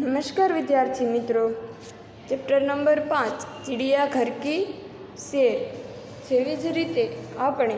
नमस्कार विद्यार्थी मित्रों। चैप्टर नंबर 5 चिड़ियाघर की शेर जेवी ज रीते आपणे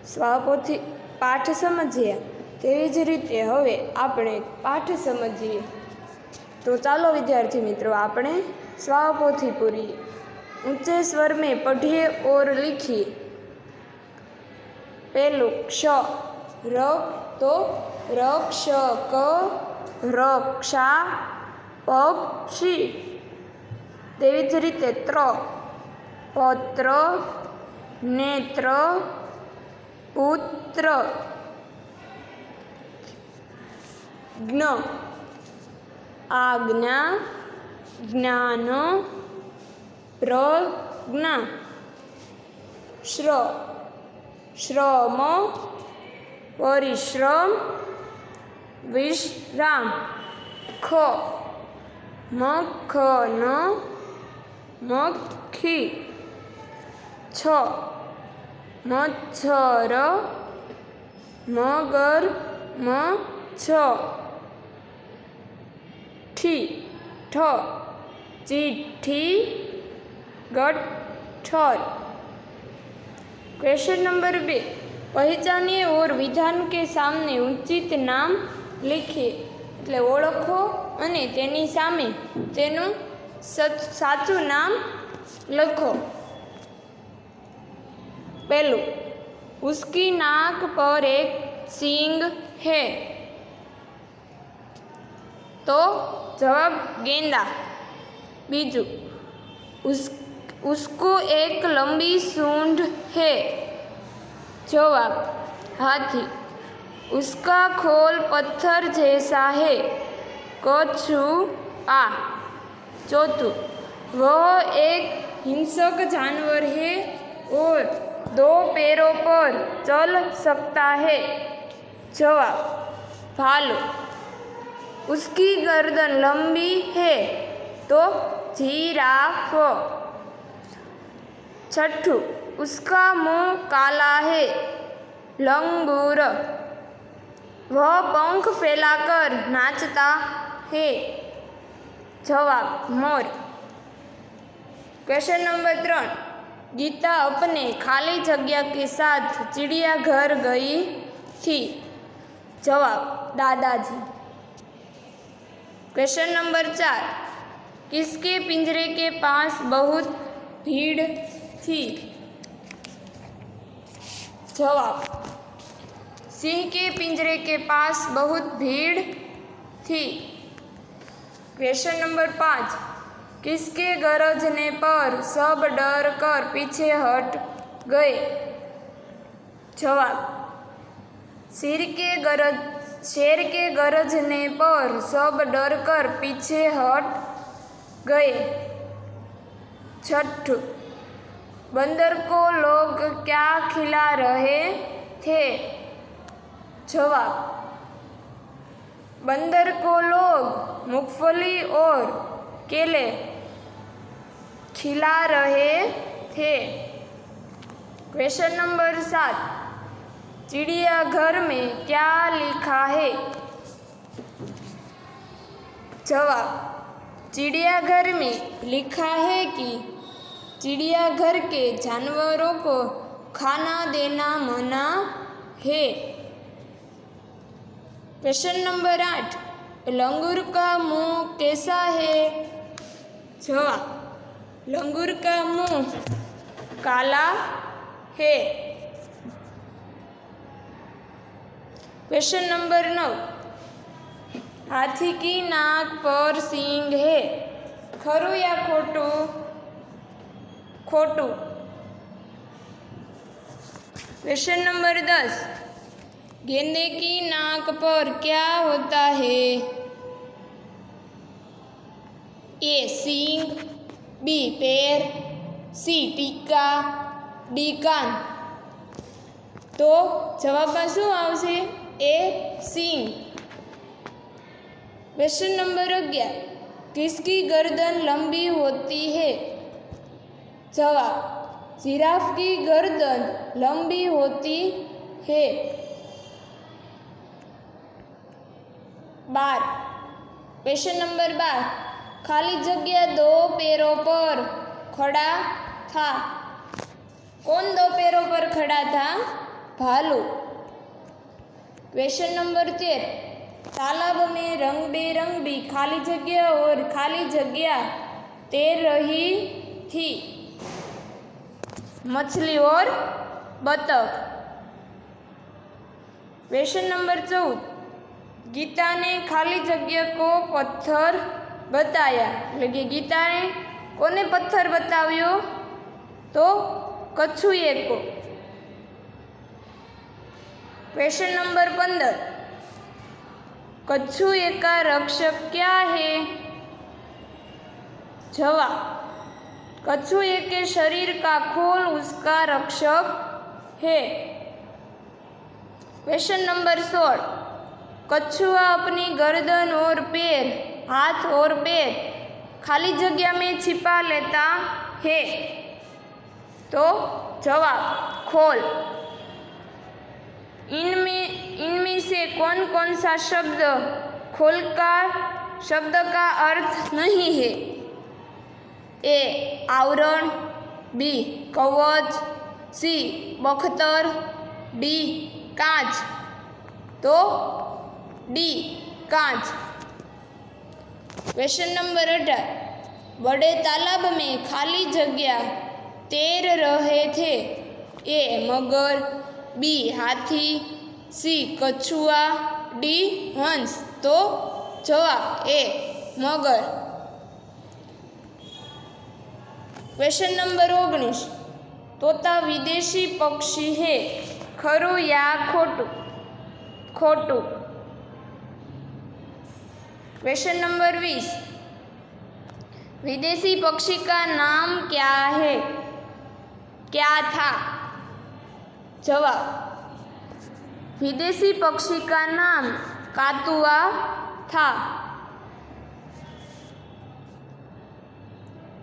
स्वापोथी पाठ समझ्या तेवी ज रीते हवे आपणे पाठ समझीए। तो चालो विद्यार्थी मित्रों आपणे स्वापोथी पूरी ऊंचे स्वर में पढ़िए और लिखिए। पहलू क्ष र तो रक्ष क रक्षा पक्षी। तेवी ज रीते त्र पत्र नेत्र पुत्र। ज्ञ आज्ञा ज्ञान प्रज्ञा। श्र श्रम परिश्रम विश्राम। ख मक्खन मक्खी। छ मच्छर मगरमच्छ। ठी ठ चिट्ठी गट्ठर। क्वेश्चन नंबर 2 पहचानिए और विधान के सामने उचित नाम लिखिए। એટલે ઓળખો અને તેની સામે તેનું સાચું નામ લખો। पहलू उसकी नाक पर एक सींग है। तो जवाब गेंदा। बीजू उसको एक लंबी सूंड है। जवाब हाथी। उसका खोल पत्थर जैसा है। कछुआ। चौथू वह एक हिंसक जानवर है और 2 पैरों पर चल सकता है। जवाब भालू। उसकी गर्दन लंबी है। तो जिराफ। छठू उसका मुंह काला है। लंगूर। वह पंख फैलाकर नाचता है। जवाब मोर। क्वेश्चन नंबर 3 गीता अपने खाली जगह के साथ चिड़ियाघर गई थी। जवाब दादाजी। क्वेश्चन नंबर 4 किसके पिंजरे के पास बहुत भीड़ थी। जवाब सिंह के पिंजरे के पास बहुत भीड़ थी। क्वेश्चन नंबर 5 किसके गरजने पर सब डर कर पीछे हट गए। जवाब शेर के गरजने पर सब डर कर पीछे हट गए। छठू बंदर को लोग क्या खिला रहे थे। जवाब बंदर को लोग मूंगफली और केले खिला रहे थे। क्वेश्चन नंबर 7 चिड़ियाघर में क्या लिखा है। जवाब चिड़ियाघर में लिखा है कि चिड़ियाघर के जानवरों को खाना देना मना है। क्वेश्चन नंबर 8 लंगूर का मुंह कैसा है। जवाब लंगूर का मुंह काला है। क्वेश्चन नंबर 9 हाथी की नाक पर सींग है। खरू या खोटू। खोटू। क्वेश्चन नंबर 10 गेंदे की नाक पर क्या होता है। ए सींग बी पैर सी टीका डी कान। तो जवाब में शू आवशे ए सींग। क्वेश्चन नंबर 11 किसकी गर्दन लंबी होती है। जवाब जिराफ की गर्दन लंबी होती है। 12 क्वेश्चन नंबर 12, खाली जगह दो पैरों पर खड़ा था। कौन दो पैरों पर खड़ा था? भालू। क्वेश्चन नंबर 13, तालाब में रंग बेरंगी खाली जगह और खाली जगह तैर रही थी। मछली और बतख। क्वेश्चन नंबर 14, गीता ने खाली जगह को पत्थर बताया। એટલે गीता ने कोने पत्थर बताव्यो? तो कछुए को। क्वेश्चन नंबर 15, कछुए का रक्षक क्या है? जवाब, कछुए के शरीर का खोल उसका रक्षक है। क्वेश्चन नंबर 16, कछुआ अपनी गर्दन और पैर, हाथ और पैर खाली जगह में छिपा लेता है। तो जवाब, खोल। इनमें से कौन कौन सा शब्द खोल का शब्द का अर्थ नहीं है? ए, आवरण, बी, कवच, सी, बख्तर, डी, कांच। तो डी, कांच। क्वेश्चन नंबर 18, बड़े तालाब में खाली जगह तैर रहे थे। ए, मगर, बी, हाथी, सी, कछुआ, डी, हंस। तो जवाब ए, मगर। क्वेश्चन नंबर 19, तोता विदेशी पक्षी है। खरू या खोटू? खोटू। क्वेश्चन नंबर 20, विदेशी पक्षी का नाम क्या है? क्या था? जवाब, विदेशी पक्षी का नाम कातुआ था।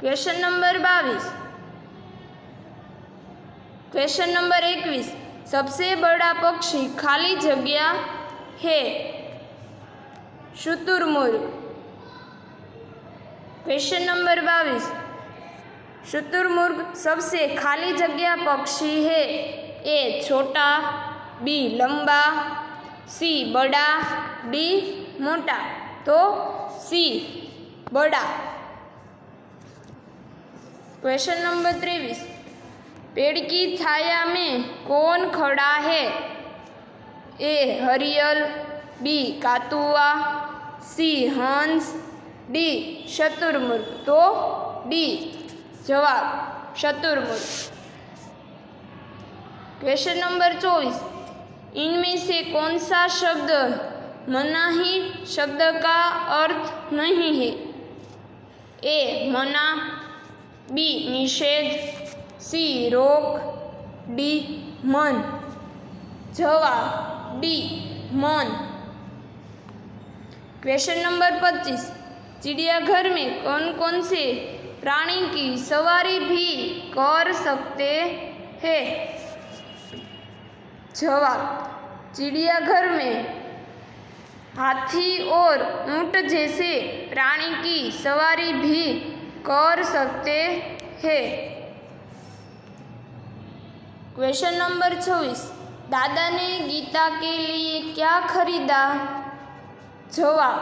क्वेश्चन नंबर 22, क्वेश्चन नंबर 21, सबसे बड़ा पक्षी खाली जगह है। शुतुरमुर्ग। क्वेश्चन नंबर 22, शुतुरमुर्ग सबसे खाली जगह पक्षी है। ए, छोटा, बी, लंबा, सी, बड़ा, डी, मोटा। तो सी, बड़ा। क्वेश्चन नंबर 23, पेड़ की छाया में कौन खड़ा है? ए, हरियल, बी, कातुआ, सी, हंस, डी, शुतुरमुर्ग। तो डी, जवाब, शुतुरमुर्ग। क्वेश्चन नंबर 24, इनमें से कौन सा शब्द मनाही शब्द का अर्थ नहीं है? ए, मना, बी, निषेध, सी, रोक, डी, मन। जवाब डी, मन। क्वेश्चन नंबर 25, चिड़ियाघर में कौन कौन से प्राणी की सवारी भी कर सकते हैं? जवाब, चिड़ियाघर में हाथी और ऊंट जैसे प्राणी की सवारी भी कर सकते हैं। क्वेश्चन नंबर 26, दादा ने गीता के लिए क्या खरीदा? जवाब,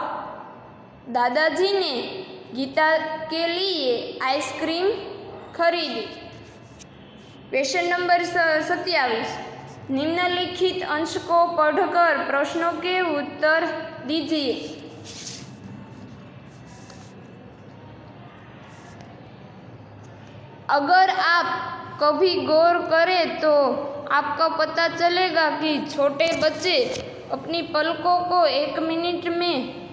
दादाजी ने गीता के लिए आइसक्रीम खरीदी। क्वेश्चन नंबर 27, निम्नलिखित अंश को पढ़कर प्रश्नों के उत्तर दीजिए। अगर आप कभी गौर करें तो आपको पता चलेगा कि छोटे बच्चे अपनी पलकों को 1 मिनट में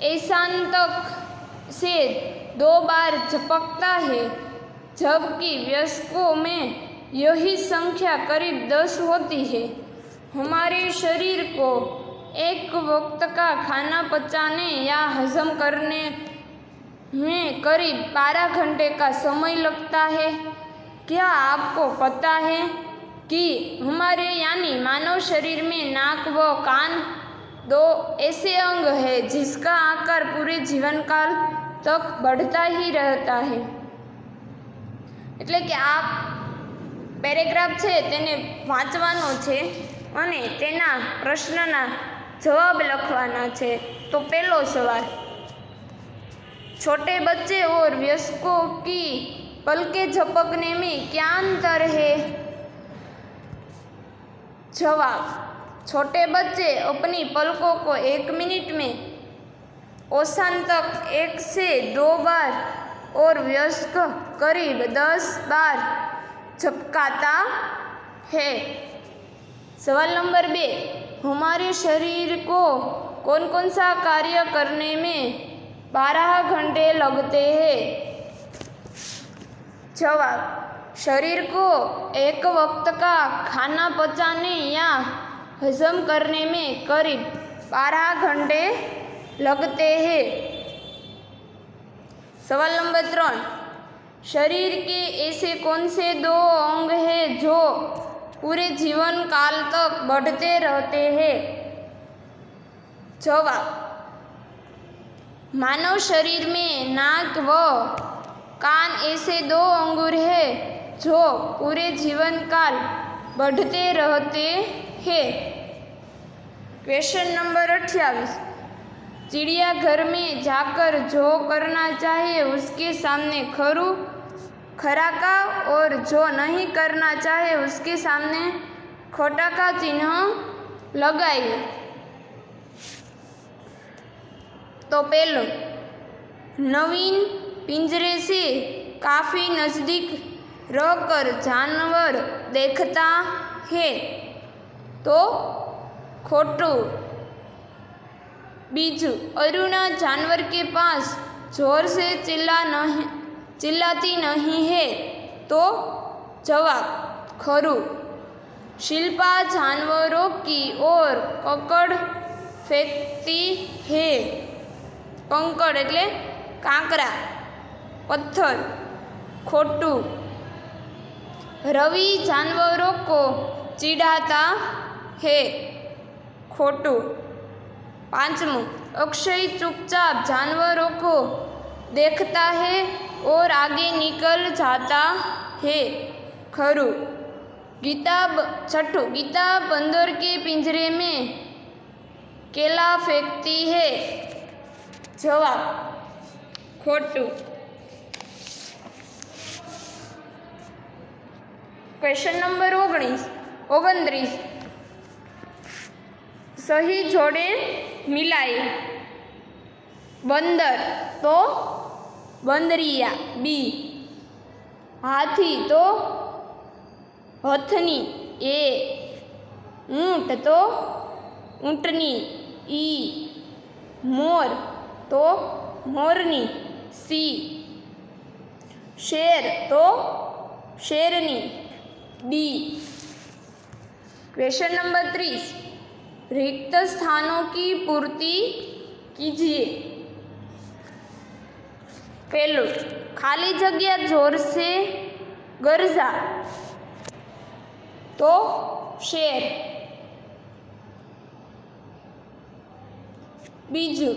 ऐसांतक से 2 बार झपकता है, जबकि वयस्कों में यही संख्या करीब 10 होती है। हमारे शरीर को एक वक्त का खाना पचाने या हजम करने में करीब 12 घंटे का समय लगता है। क्या आपको पता है कि हमारे यानी मानव शरीर में नाक व कान दो ऐसे अंग है जिसका आकार पूरे जीवन काल तक बढ़ता ही रहता है। એટલે કે આ પેરેગ્રાફ છે તેને વાંચવાનો છે અને તેના પ્રશ્નના જવાબ લખવાના છે। તો પહેલો સવાલ, छोटे बच्चे और वयस्कों की पलकें झपकने में क्या अंतर है? जवाब, छोटे बच्चे अपनी पलकों को 1 मिनट में औसतन तक 1 से 2 बार और वयस्क करीब 10 बार झपकाता है। सवाल नंबर 2, हमारे शरीर को कौन कौन सा कार्य करने में 12 घंटे लगते हैं? जवाब, शरीर को एक वक्त का खाना पचाने या हजम करने में करीब 12 घंटे लगते हैं। सवाल नंबर 3, शरीर के ऐसे कौन से 2 अंग हैं जो पूरे जीवन काल तक बढ़ते रहते हैं? जवाब, मानव शरीर में नाक व कान ऐसे 2 अंगूर हैं जो पूरे जीवन काल बढ़ते रहते हैं। क्वेश्चन नंबर 28, चिड़ियाघर में जाकर जो करना चाहिए उसके सामने खरा का और जो नहीं करना चाहे उसके सामने खोटा का चिन्ह लगाइए। तो पहलो, नवीन पिंजरे से काफ़ी नज़दीक रहकर जानवर देखता है तो खोटू। बीजू, अरुणा जानवर के पास जोर से चिल्लाती नहीं है तो जवाब खरू। शिल्पा जानवरों की ओर कंकड़ फेंकती है। कंकड़ એટલે કાંકરા, पत्थर, खोटू। रवि जानवरों को चिढ़ाता है, खोटू। 5, अक्षय चुपचाप जानवरों को देखता है और आगे निकल जाता है, खरू। 6, गीता बंदर के पिंजरे में केला फेंकती है, जवाब खोटू। क्वेश्चन नंबर 29, सही जोड़े मिलाए। बंदर तो बंदरिया, बी। हाथी तो हथनी, ए। ऊँट तो ऊँटनी, ई। मोर तो मोरनी, सी। शेर तो शेरनी, डी। क्वेश्चन नंबर 30, रिक्त स्थानों की पूर्ति कीजिए। पहलू, खाली जगह जोर से गरजा तो शेर। बीजू,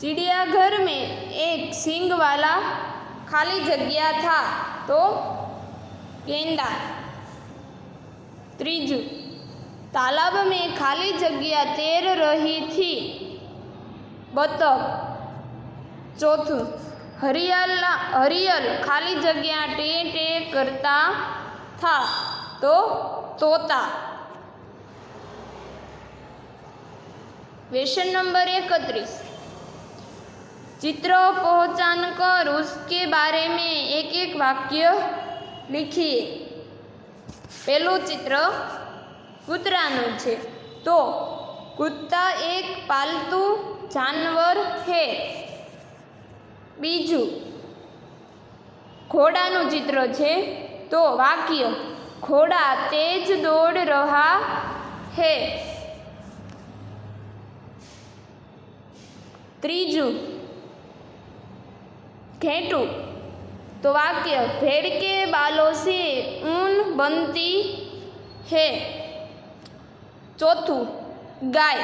चिड़ियाघर में एक सींग वाला खाली जगह था तो गेंडा। तीजू, तालाब में खाली जगह तैर रही थी, बतख। चौथू, हरियल खाली जगह टे टे करता था तो तोता। क्वेश्चन नंबर 31, चित्र पहचान कर उसके बारे में एक एक वाक्य लिखिए। पहलू चित्र कूतराનું છે तो कुत्ता एक पालतू जानवर है। बीजू, घोड़ाનું चित्र છે तो वाक्य घोड़ा तेज दौड़ रहा है। तीजू, घेटू तो वाक्य भेड़ के बालों से ऊन बनती है। चौथू, गाय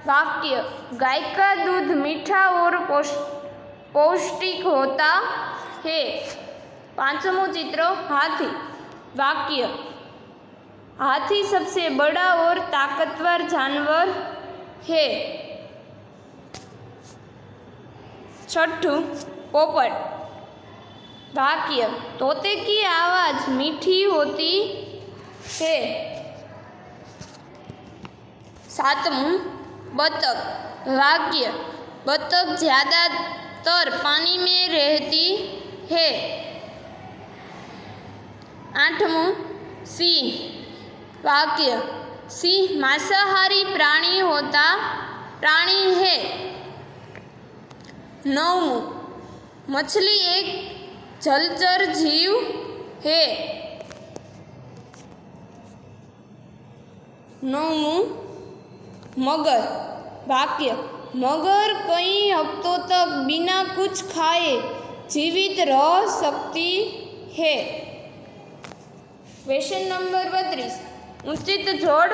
वाक्य गाय का दूध मीठा और पौष्टिक होता है। पांचवों चित्र हाथी। वाक्य हाथी सबसे बड़ा और ताकतवर जानवर है। छठू पोपट। वाक्य तोते की आवाज़ मीठी होती है। सातमूं बतख। वाक्य बतख ज़्यादातर पानी में रहती है। आठमूं सिंह। वाक्य सिंह मांसाहारी प्राणी है। नौमूं मछली एक जलचर जीव है। नौमूं मगर। वाक्य मगर कई हफ्तों तक बिना कुछ खाए जीवित रह सकती है। क्वेश्चन नंबर 32 उचित जोड़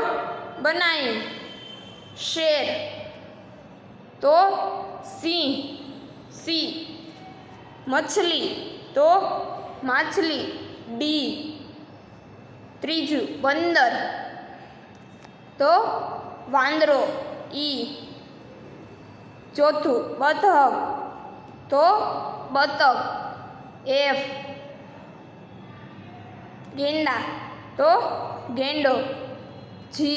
बनाएं। शेर तो सिंह सी। मछली तो माछली डी। त्रीजू बंदर तो वांदरो ई। चौथू बतख तो बतख एफ। गेंडा तो गेंडो जी।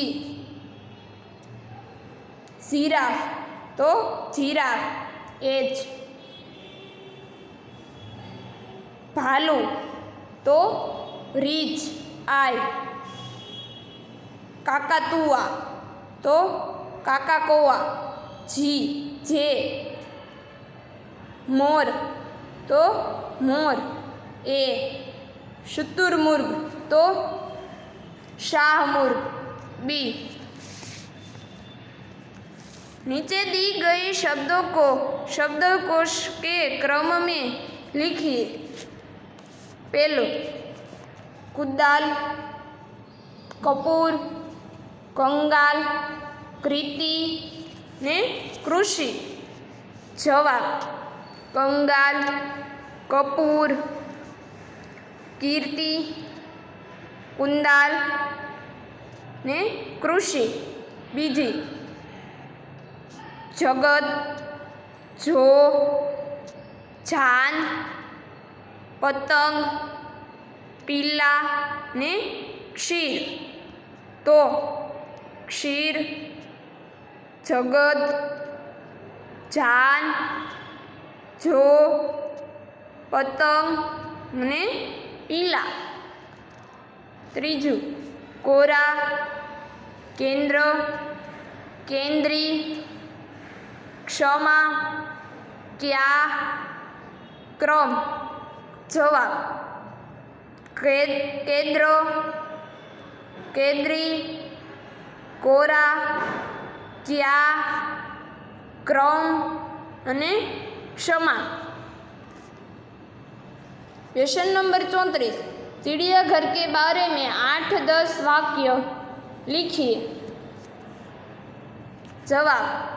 जिराफ तो जिराफ एच। भालू तो रीछ आई। काकातुआ तो काकाकोआ जी जे। मोर तो मोर ए। शुतुरमुर्ग तो शाहमुर्ग बी। नीचे दी गई शब्दों को शब्दकोश के क्रम में लिखिए। पहलू कुदाल कपूर कंगाल कृति ने कृषि। जवाब कंगाल कपूर कीर्ति कुंदाल ने कृषि। बीजी जगत जो जान पतंग पीला ने क्षीर। तो क्षीर जगत जान जो पतंग ने पीला। त्रीजू कोरा केंद्र केंद्री क्षमा क्या क्रम। जवाब केंद्र केंद्री कोरा क्या क्रम અને क्षमा। क्वेश्चन नंबर 34 चिड़ियाघर के बारे में 8-10 वाक्य लिखिए। जवाब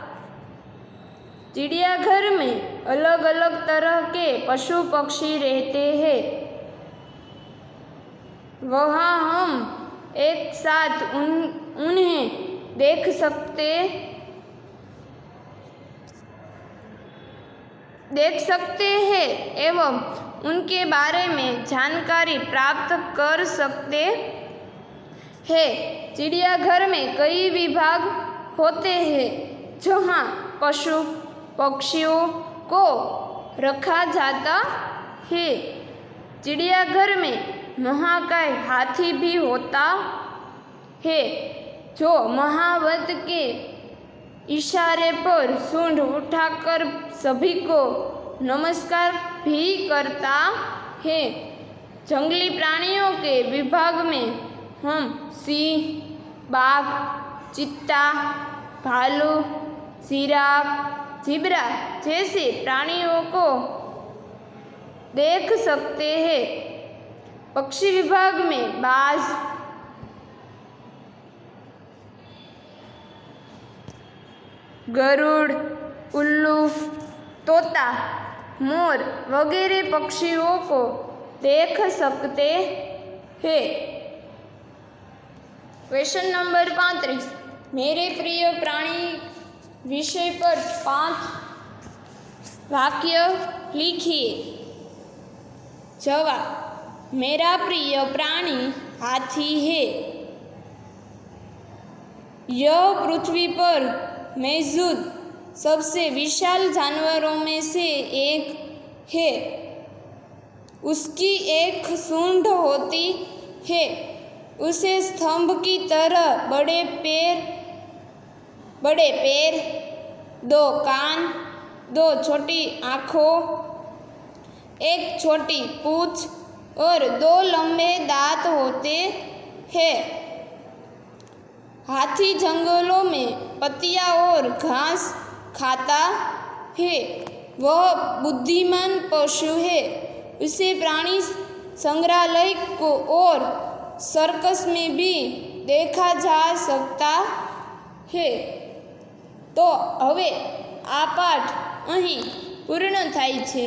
चिड़ियाघर में अलग अलग तरह के पशु पक्षी रहते हैं। वहाँ हम एक साथ उन्हें देख सकते हैं एवं उनके बारे में जानकारी प्राप्त कर सकते हैं। चिड़ियाघर में कई विभाग होते हैं जहाँ पशु पक्षियों को रखा जाता है। चिड़ियाघर में महाकाय हाथी भी होता है जो महावत के इशारे पर सूंड उठाकर सभी को नमस्कार भी करता है। जंगली प्राणियों के विभाग में हम सिंह बाघ चीता भालू जिराफ ज़ेब्रा जैसे प्राणियों को देख सकते हैं। पक्षी विभाग में बाज गरुड़, उल्लू, तोता, मोर वगैरह पक्षियों को देख सकते हैं। क्वेश्चन नंबर 35, मेरे प्रिय प्राणी विषय पर 5 वाक्य लिखिए। जवाब, मेरा प्रिय प्राणी हाथी है। यह पृथ्वी पर मौजूद सबसे विशाल जानवरों में से एक है। उसकी एक सूंड होती है। उसे स्तंभ की तरह बड़े पैर, 2 कान, 2 छोटी आँखों, एक छोटी पूंछ और 2 लंबे दांत होते हैं। हाथी जंगलों में पत्तियां और घास खाता है। वह बुद्धिमान पशु है। उसे प्राणी संग्रहालय को और सर्कस में भी देखा जा सकता है। तो હવે આ પાઠ અહીં પૂર્ણ થાય છે।